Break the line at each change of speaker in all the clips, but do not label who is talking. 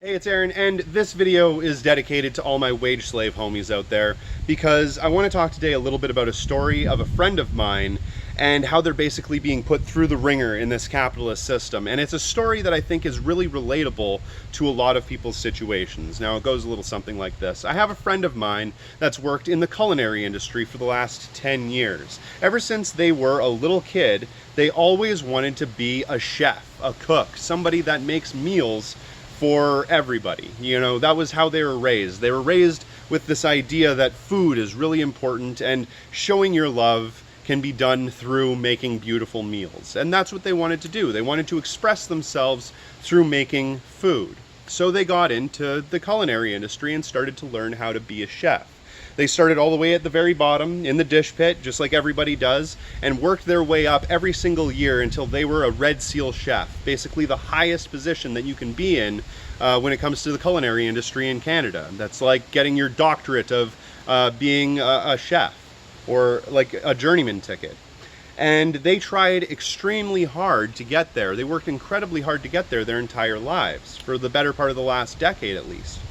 Hey, it's Aaron, and this video is dedicated to all my wage slave homies out there because I want to talk today a little bit about a story of a friend of mine and how they're basically being put through the ringer in this capitalist system. And it's a story that I think is really relatable to a lot of people's situations. Now, it goes a little something like this. I have a friend of mine that's worked in the culinary industry for the last 10 years. Ever since they were a little kid, they always wanted to be a chef, a cook, somebody that makes meals for everybody. You know, that was how they were raised. They were raised with this idea that food is really important and showing your love can be done through making beautiful meals. And that's what they wanted to do. They wanted to express themselves through making food. So they got into the culinary industry and started to learn how to be a chef. They started all the way at the very bottom in the dish pit, just like everybody does, and worked their way up every single year until they were a Red Seal chef, basically the highest position that you can be in when it comes to the culinary industry in Canada. That's like getting your doctorate of being a chef, or like a journeyman ticket. And they tried extremely hard to get there. They worked incredibly hard to get there their entire lives, for the better part of the last decade at least.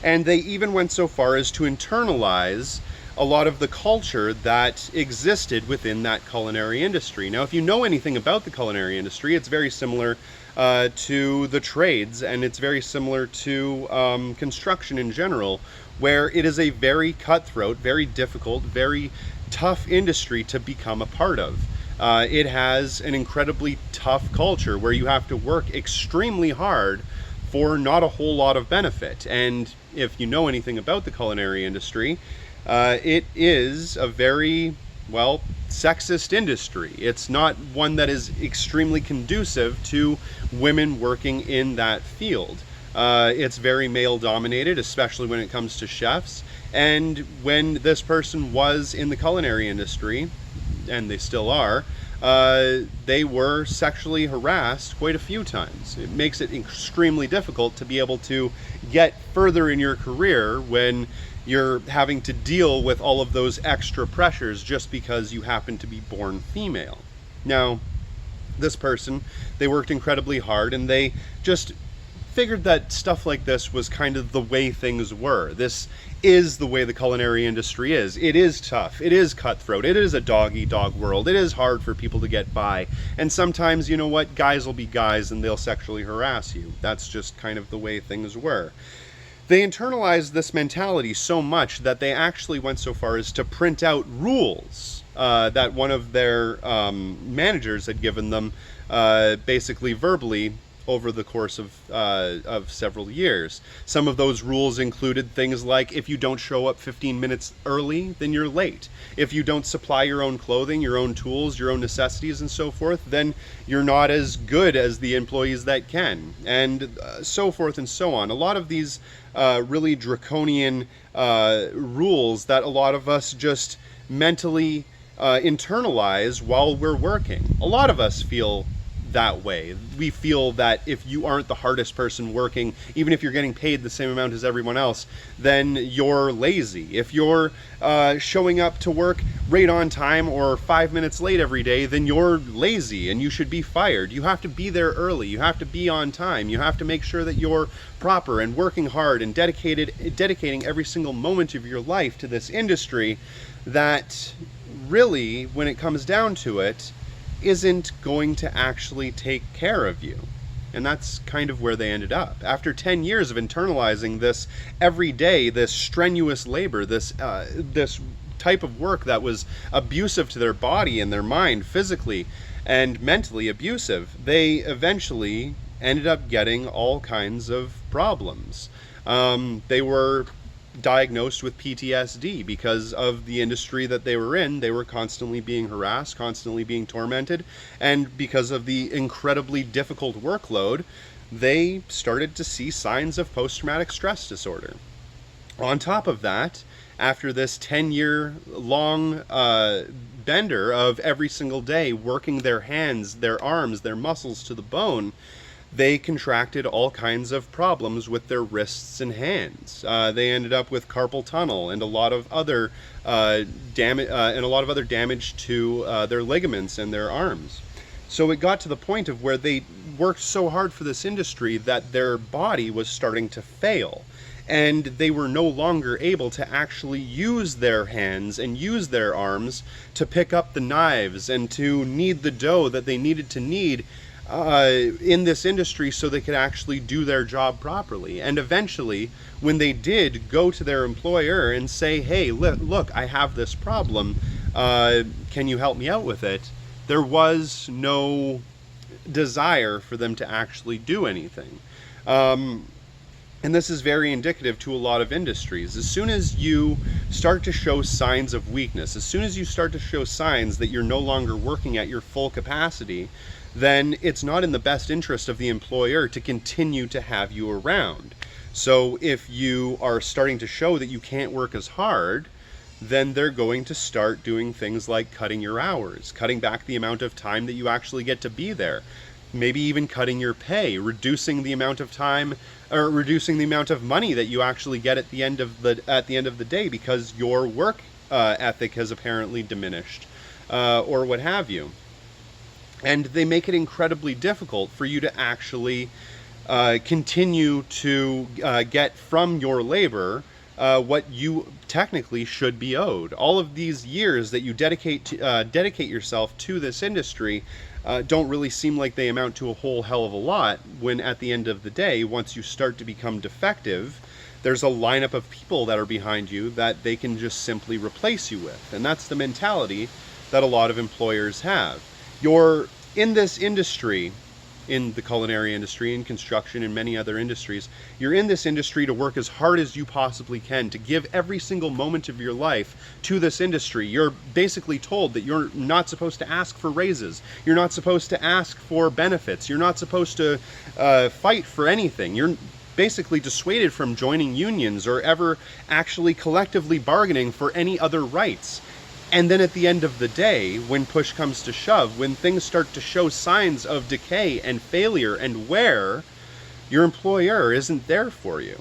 And they even went so far as to internalize a lot of the culture that existed within that culinary industry. Now, if you know anything about the culinary industry, it's very similar to the trades, and it's very similar to construction in general, where it is a very cutthroat, very difficult, very tough industry to become a part of. It has an incredibly tough culture where you have to work extremely hard for not a whole lot of benefit. And if you know anything about the culinary industry, it is a very, well, sexist industry. It's not one that is extremely conducive to women working in that field. It's very male dominated, especially when it comes to chefs. And when this person was in the culinary industry, and they still are, they were sexually harassed quite a few times. It makes it extremely difficult to be able to get further in your career when you're having to deal with all of those extra pressures just because you happen to be born female. Now, this person, they worked incredibly hard, and they just figured that stuff like this was kind of the way things were. This is the way the culinary industry is. It is tough. It is cutthroat. It is a dog-eat-dog world. It is hard for people to get by. And sometimes, you know what, guys will be guys and they'll sexually harass you. That's just kind of the way things were. They internalized this mentality so much that they actually went so far as to print out rules that one of their managers had given them, basically verbally, over the course of several years. Some of those rules included things like, if you don't show up 15 minutes early, then you're late. If you don't supply your own clothing, your own tools, your own necessities, and so forth, then you're not as good as the employees that can, and so forth and so on. A lot of these really draconian rules that a lot of us just mentally internalize while we're working. A lot of us feel that way. We feel that if you aren't the hardest person working, even if you're getting paid the same amount as everyone else, then you're lazy. If you're showing up to work right on time or 5 minutes late every day, then you're lazy and you should be fired. You have to be there early. You have to be on time. You have to make sure that you're proper and working hard and dedicating every single moment of your life to this industry that really, when it comes down to it, isn't going to actually take care of you. And that's kind of where they ended up. After 10 years of internalizing this every day, this strenuous labor, this type of work that was abusive to their body and their mind, physically and mentally abusive, they eventually ended up getting all kinds of problems. They were diagnosed with PTSD because of the industry that they were in. They were constantly being harassed, constantly being tormented, and because of the incredibly difficult workload, they started to see signs of post-traumatic stress disorder. On top of that, after this 10-year long bender of every single day working their hands, their arms, their muscles to the bone, they contracted all kinds of problems with their wrists and hands. They ended up with carpal tunnel and a lot of other damage to their ligaments and their arms. So it got to the point of where they worked so hard for this industry that their body was starting to fail. And they were no longer able to actually use their hands and use their arms to pick up the knives and to knead the dough that they needed to knead in this industry so they could actually do their job properly. And eventually, when they did go to their employer and say, hey, look, I have this problem, can you help me out with it? There was no desire for them to actually do anything. And this is very indicative to a lot of industries. As soon as you start to show signs of weakness, as soon as you start to show signs that you're no longer working at your full capacity, then it's not in the best interest of the employer to continue to have you around. So if you are starting to show that you can't work as hard, then they're going to start doing things like cutting your hours, cutting back the amount of time that you actually get to be there, maybe even cutting your pay, reducing the amount of time or reducing the amount of money that you actually get at the end of the day because your work ethic has apparently diminished, or what have you. And they make it incredibly difficult for you to actually continue to get from your labor what you technically should be owed. All of these years that you dedicate yourself to this industry don't really seem like they amount to a whole hell of a lot when at the end of the day, once you start to become defective, there's a lineup of people that are behind you that they can just simply replace you with. And that's the mentality that a lot of employers have. You're in this industry, in the culinary industry, in construction, and many other industries, you're in this industry to work as hard as you possibly can, to give every single moment of your life to this industry. You're basically told that you're not supposed to ask for raises. You're not supposed to ask for benefits. You're not supposed to fight for anything. You're basically dissuaded from joining unions or ever actually collectively bargaining for any other rights. And then at the end of the day, when push comes to shove, when things start to show signs of decay and failure and wear, your employer isn't there for you.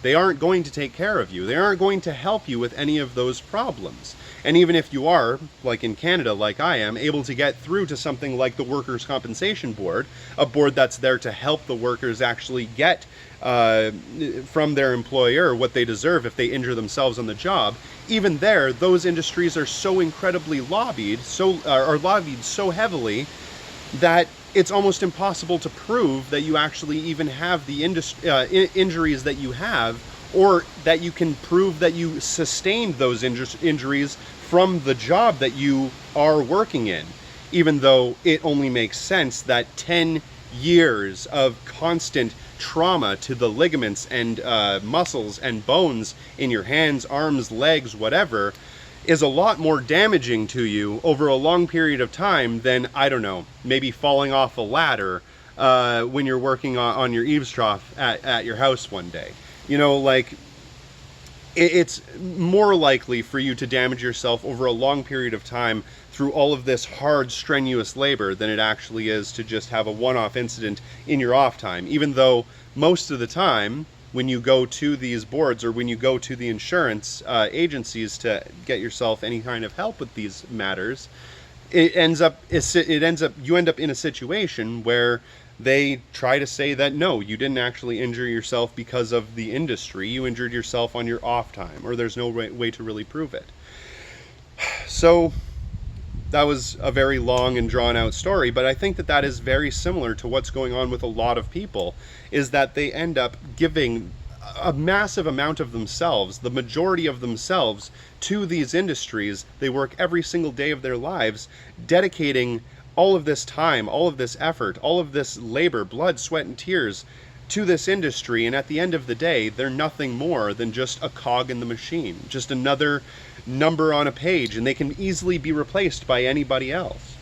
They aren't going to take care of you. They aren't going to help you with any of those problems. And even if you are, like in Canada, like I am, able to get through to something like the Workers' Compensation Board, a board that's there to help the workers actually get from their employer what they deserve if they injure themselves on the job, even there, those industries are so incredibly lobbied so heavily that it's almost impossible to prove that you actually even have the injuries that you have, or that you can prove that you sustained those injuries from the job that you are working in, even though it only makes sense that 10 years of constant trauma to the ligaments and muscles and bones in your hands, arms, legs, whatever, is a lot more damaging to you over a long period of time than, I don't know, maybe falling off a ladder when you're working on your eaves trough at your house one day. You know, like, it's more likely for you to damage yourself over a long period of time through all of this hard, strenuous labor than it actually is to just have a one-off incident in your off time, even though most of the time when you go to these boards or when you go to the insurance agencies to get yourself any kind of help with these matters, you end up in a situation where they try to say that no, you didn't actually injure yourself because of the industry, you injured yourself on your off time, or there's no way to really prove it. So that was a very long and drawn out story, but I think that that is very similar to what's going on with a lot of people, is that they end up giving a massive amount of themselves, the majority of themselves, to these industries. They work every single day of their lives, dedicating all of this time, all of this effort, all of this labor, blood, sweat, and tears to this industry, and at the end of the day, they're nothing more than just a cog in the machine, just another number on a page, and they can easily be replaced by anybody else.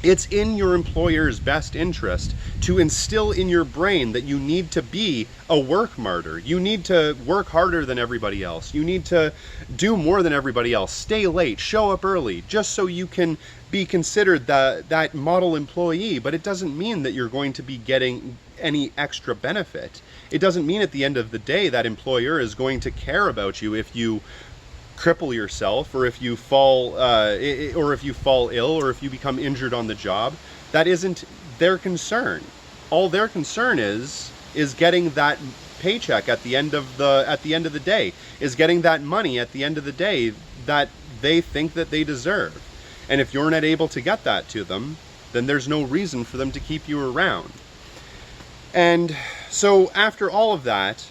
It's in your employer's best interest to instill in your brain that you need to be a work martyr. You need to work harder than everybody else. You need to do more than everybody else. Stay late, show up early, just so you can be considered that model employee. But it doesn't mean that you're going to be getting any extra benefit. It doesn't mean at the end of the day that employer is going to care about you if you cripple yourself, or if you fall ill, or if you become injured on the job. That isn't their concern. all their concern is getting that paycheck at the end of the day, is getting that money at the end of the day that they think that they deserve. And if you're not able to get that to them, then there's no reason for them to keep you around. And so after all of that,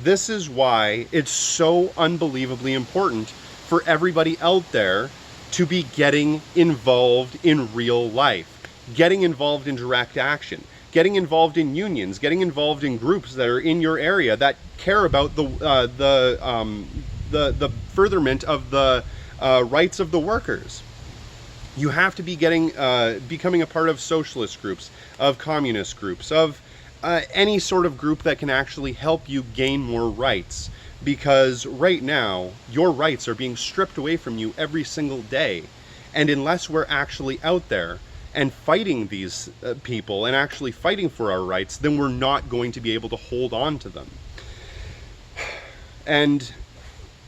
this is why it's so unbelievably important for everybody out there to be getting involved in real life, getting involved in direct action, getting involved in unions, getting involved in groups that are in your area that care about the furtherment of the rights of the workers. You have to be becoming a part of socialist groups, of communist groups, of any sort of group that can actually help you gain more rights. Because right now, your rights are being stripped away from you every single day. And unless we're actually out there and fighting these people and actually fighting for our rights, then we're not going to be able to hold on to them. And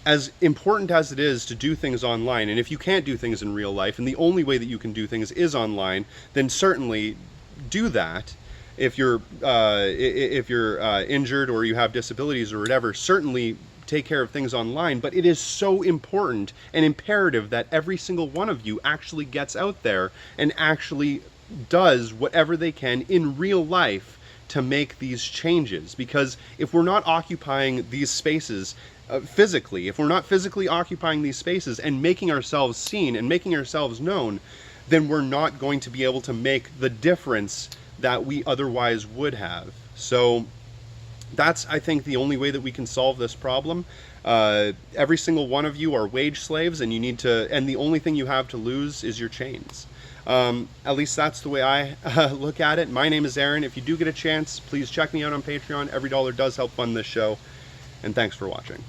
as important as it is to do things online, and if you can't do things in real life, and the only way that you can do things is online, then certainly do that. If you're injured or you have disabilities or whatever, certainly take care of things online. But it is so important and imperative that every single one of you actually gets out there and actually does whatever they can in real life to make these changes. Because if we're not occupying these spaces physically, if we're not physically occupying these spaces and making ourselves seen and making ourselves known, then we're not going to be able to make the difference that we otherwise would have. So that's, I think, the only way that we can solve this problem. Every single one of you are wage slaves, and the only thing you have to lose is your chains. At least that's the way I look at it. My name is Aaron. If you do get a chance, please check me out on Patreon. Every dollar does help fund this show. And thanks for watching.